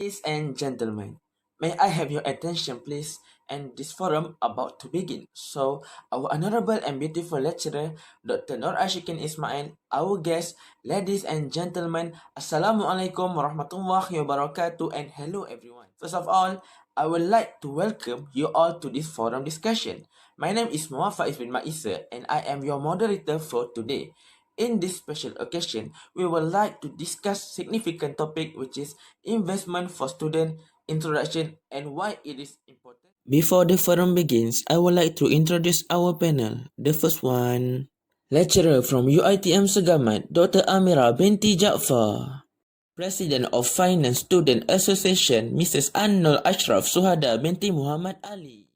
Ladies and gentlemen, may I have your attention please? And this forum about to begin. So, our honorable and beautiful lecturer, Dr. Nur Ashraf Ismail, our guest, ladies and gentlemen, Assalamualaikum warahmatullahi wabarakatuh, and hello everyone. First of all, I would like to welcome you all to this forum discussion. My name is Faiz bin Maisa, and I am your moderator for today. In this special occasion, we would like to discuss significant topic which is investment for student introduction and why it is important. Before the forum begins, I would like to introduce our panel. The first one, lecturer from UITM Segamat, Dr. Amira binti Jaafar. President of Finance Student Association, Mrs. Nur Ashraf Suhada binti Muhammad Ali.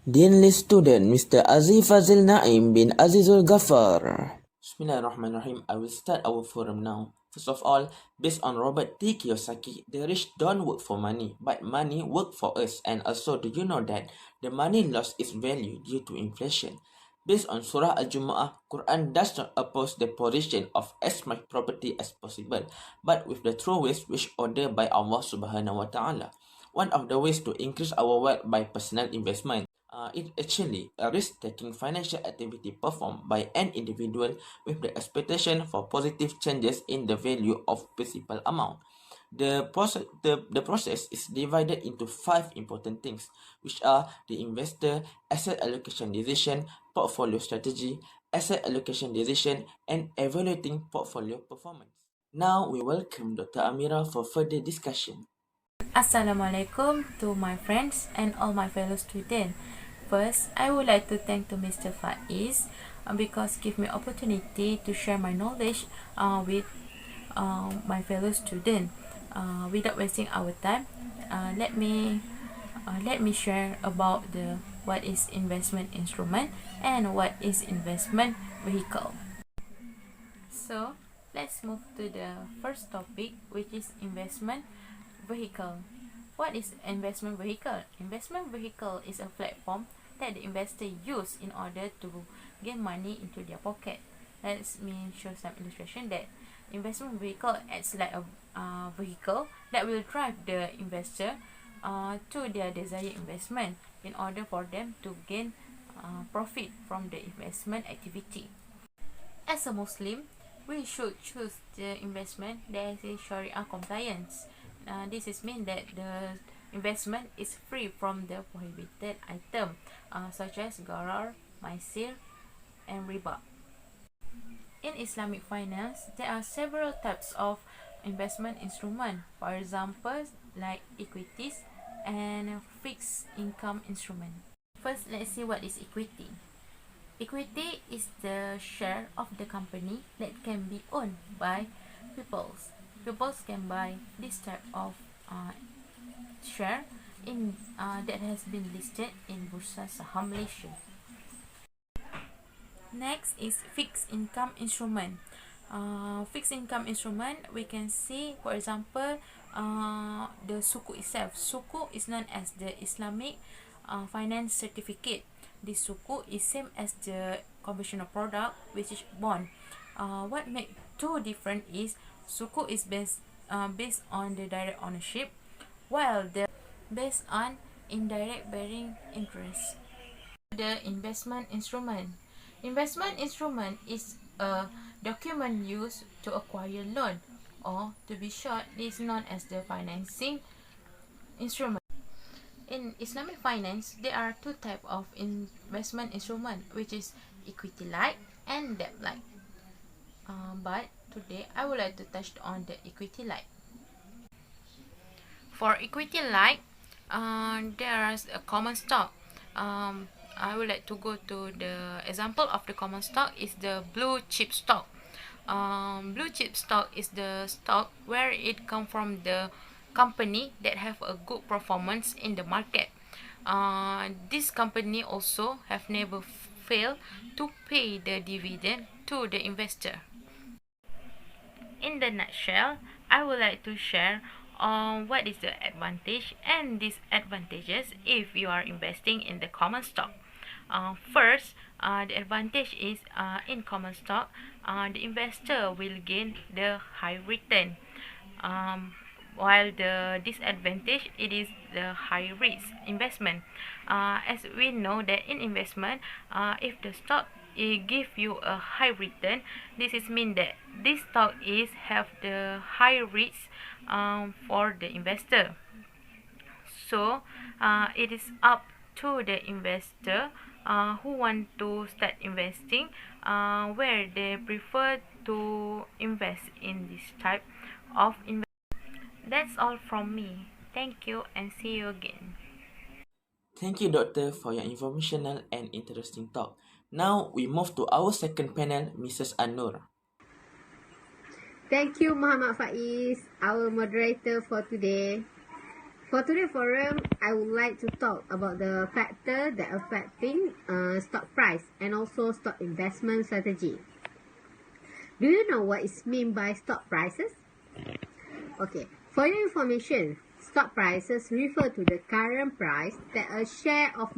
Deanly student, Mr. Azi Fadzil Naim bin Azizul Ghaffar. Bismillahirrahmanirrahim. I will start our forum now. First of all, based on Robert T. Kiyosaki, the rich don't work for money, but money work for us. And also, do you know that the money lost its value due to inflation? Based on Surah Al-Jumu'ah, Quran does not oppose the position of as much property as possible, but with the true ways which ordered by Allah Subhanahu wa Taala. One of the ways to increase our wealth by personal investment. It actually a risk-taking financial activity performed by an individual with the expectation for positive changes in the value of principal amount. The process is divided into five important things, which are the investor, asset allocation decision, portfolio strategy, asset allocation decision, and evaluating portfolio performance. Now we welcome Dr. Amira for further discussion. Assalamualaikum to my friends and all my fellow students. First, I would like to thank to Mr. Faiz because give me opportunity to share my knowledge with my fellow student. Without wasting our time, let me share about the what is investment instrument and what is investment vehicle. So let's move to the first topic, which is investment vehicle. What is investment vehicle? Investment vehicle is a platform that the investor use in order to gain money into their pocket. Let me show some illustration that investment vehicle acts like a vehicle that will drive the investor to their desired investment in order for them to gain profit from the investment activity. As a Muslim, we should choose the investment that is Sharia compliance. This is mean that the investment is free from the prohibited item such as gharar, maisir, and riba. In Islamic finance, there are several types of investment instrument. For example, like equities and fixed income instrument. First, let's see what is equity. Equity is the share of the company that can be owned by peoples. Peoples can buy this type of share in that has been listed in Bursa Saham Malaysia. Next is fixed income instrument. Fixed income instrument, we can see, for example, the suku itself. Suku is known as the Islamic finance certificate. This suku is same as the conventional product, which is bond. What make two different is suku is based on the direct ownership, while the based on indirect bearing interest. The investment instrument. Investment instrument is a document used to acquire loan, or to be short, is known as the financing instrument. In Islamic finance, there are two types of investment instrument, which is equity-like and debt-like. But today, I would like to touch on the equity-like. For equity-like, there is a common stock. I would like to go to the example of the common stock is the blue chip stock. Blue chip stock is the stock where it come from the company that have a good performance in the market. This company also have never failed to pay the dividend to the investor. In the nutshell, I would like to share what is the advantage and disadvantages if you are investing in the common stock. First, the advantage is in common stock, the investor will gain the high return. while the disadvantage it is the high risk investment. As we know that in investment, if the stock it give you a high return, this is mean that this stock is have the high risk for the investor. So it is up to the investor who want to start investing, where they prefer to invest in this type of investment. That's all from me. Thank you and see you again. Thank you, Doctor, for your informational and interesting talk. Now we move to our second panel, Mrs. Anur. Thank you, Muhammad Faiz, our moderator for today. For today's forum, I would like to talk about the factor that affecting stock price and also stock investment strategy. Do you know what is meant by stock prices? Okay, for your information, stock prices refer to the current price that a share of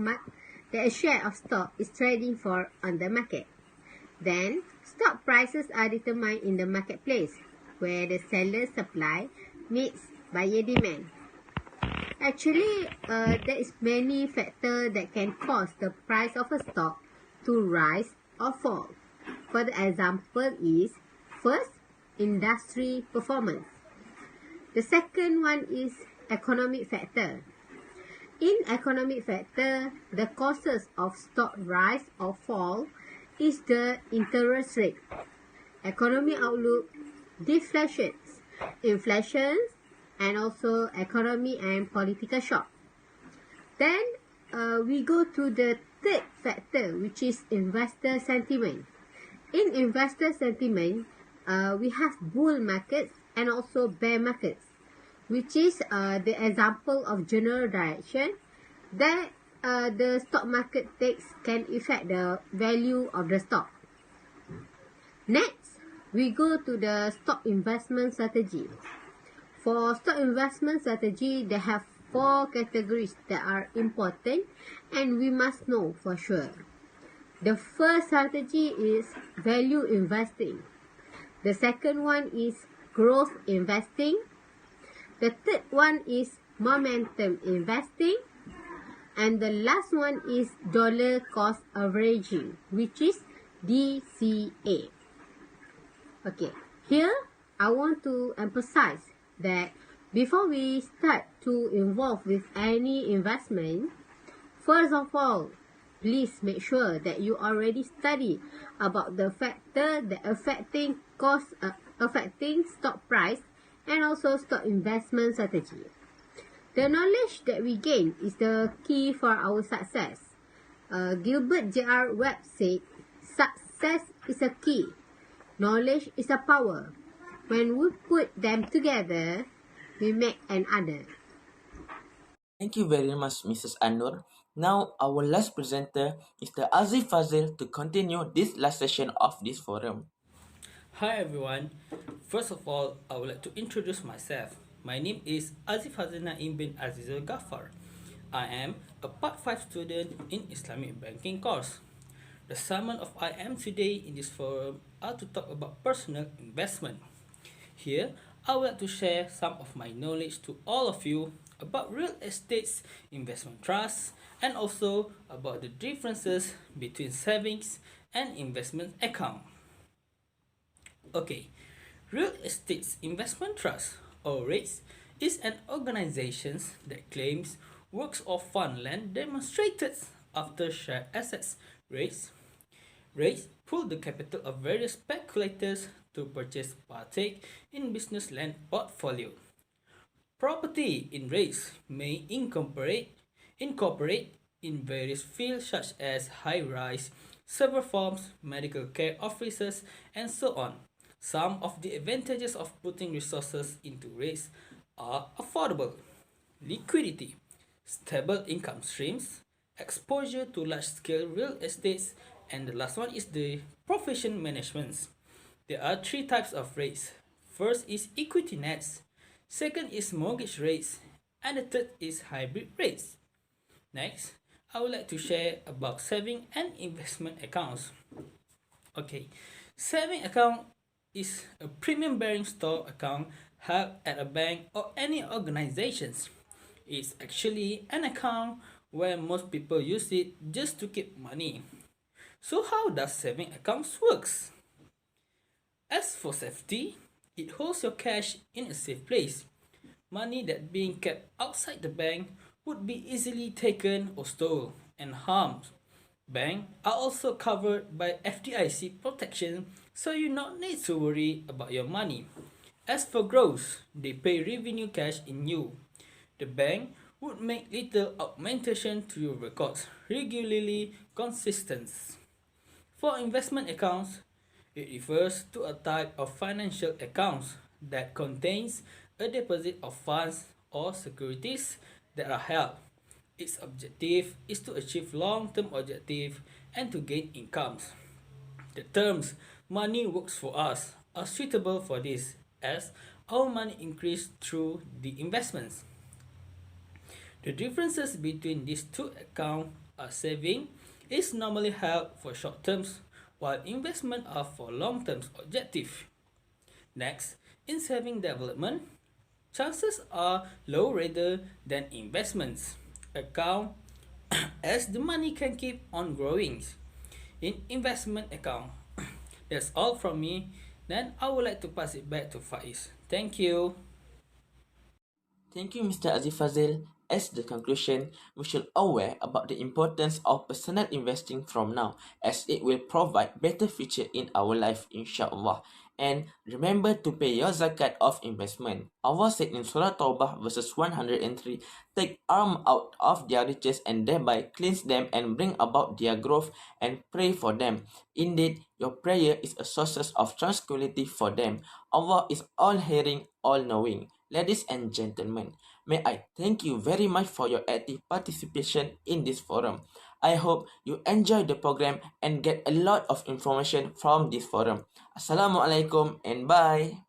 stock is trading for on the market. Then, stock prices are determined in the marketplace, where the seller supply meets buyer demand. Actually, there is many factors that can cause the price of a stock to rise or fall. For the example is, first, industry performance. The second one is economic factor. In economic factor, the causes of stock rise or fall is the interest rate, economic outlook, deflations, inflations, and also economic and political shock. Then we go to the third factor, which is investor sentiment. In investor sentiment, we have bull markets and also bear markets, which is the example of general direction that the stock market takes can affect the value of the stock. Next, we go to the stock investment strategy. For stock investment strategy, they have 4 categories that are important and we must know for sure. The first strategy is value investing. The second one is growth investing. The third one is momentum investing. And the last one is dollar cost averaging, which is DCA. Okay, here I want to emphasize that before we start to involve with any investment, first of all, please make sure that you already study about the factor that affecting stock price and also stock investment strategy. The knowledge that we gain is the key for our success. Gilbert J.R. Webb said, success is a key, knowledge is a power. When we put them together, we make another. Thank you very much, Mrs. Anur. Now, our last presenter, Mr. Azi Fadzil, to continue this last session of this forum. Hi everyone. First of all, I would like to introduce myself. My name is Azi Fadzil Naim bin Azizul Ghaffar. I am a Part 5 student in Islamic Banking course. The summon of I am today in this forum are to talk about personal investment. Here, I would like to share some of my knowledge to all of you about real estate's investment trusts and also about the differences between savings and investment account. Okay, Real Estate's Investment Trust, or REITs, is an organization that claims works of farmland demonstrated after shared assets. REITs pool the capital of various speculators to purchase partake in business land portfolio. Property in REITs may incorporate in various fields such as high-rise, server farms, medical care offices, and so on. Some of the advantages of putting resources into REITs are affordable, liquidity, stable income streams, exposure to large-scale real estates, and the last one is the profession management. There are 3 types of REITs. First is equity nets, second is mortgage REITs, and the third is hybrid REITs. Next, I would like to share about saving and investment accounts. Okay, saving account is a premium bearing store account held at a bank or any organizations. It's actually an account where most people use it just to keep money. So how does saving accounts works? As for safety, it holds your cash in a safe place. Money that being kept outside the bank would be easily taken or stolen and harmed. Banks are also covered by FDIC protection, so you not need to worry about your money. As for growth, they pay revenue cash in you. The bank would make little augmentation to your records, regularly consistent. For investment accounts, it refers to a type of financial accounts that contains a deposit of funds or securities that are held. Its objective is to achieve long-term objective and to gain incomes. The terms money works for us are suitable for this as our money increase through the investments. The differences between these two accounts are saving is normally held for short terms while investment are for long term objective. Next, in saving development, chances are low rather than investments account as the money can keep on growing. In investment account, that's all from me. Then I would like to pass it back to Faiz. Thank you. Thank you, Mr. Azi Fadzil. As the conclusion, we should aware about the importance of personal investing from now, as it will provide better future in our life, inshallah. And remember to pay your zakat of investment. Allah said in Surah Taubah verses 103, take arm out of their riches and thereby cleanse them and bring about their growth and pray for them. Indeed, your prayer is a source of tranquility for them. Allah is all hearing, all knowing. Ladies and gentlemen, may I thank you very much for your active participation in this forum. I hope you enjoy the program and get a lot of information from this forum. Assalamualaikum and bye.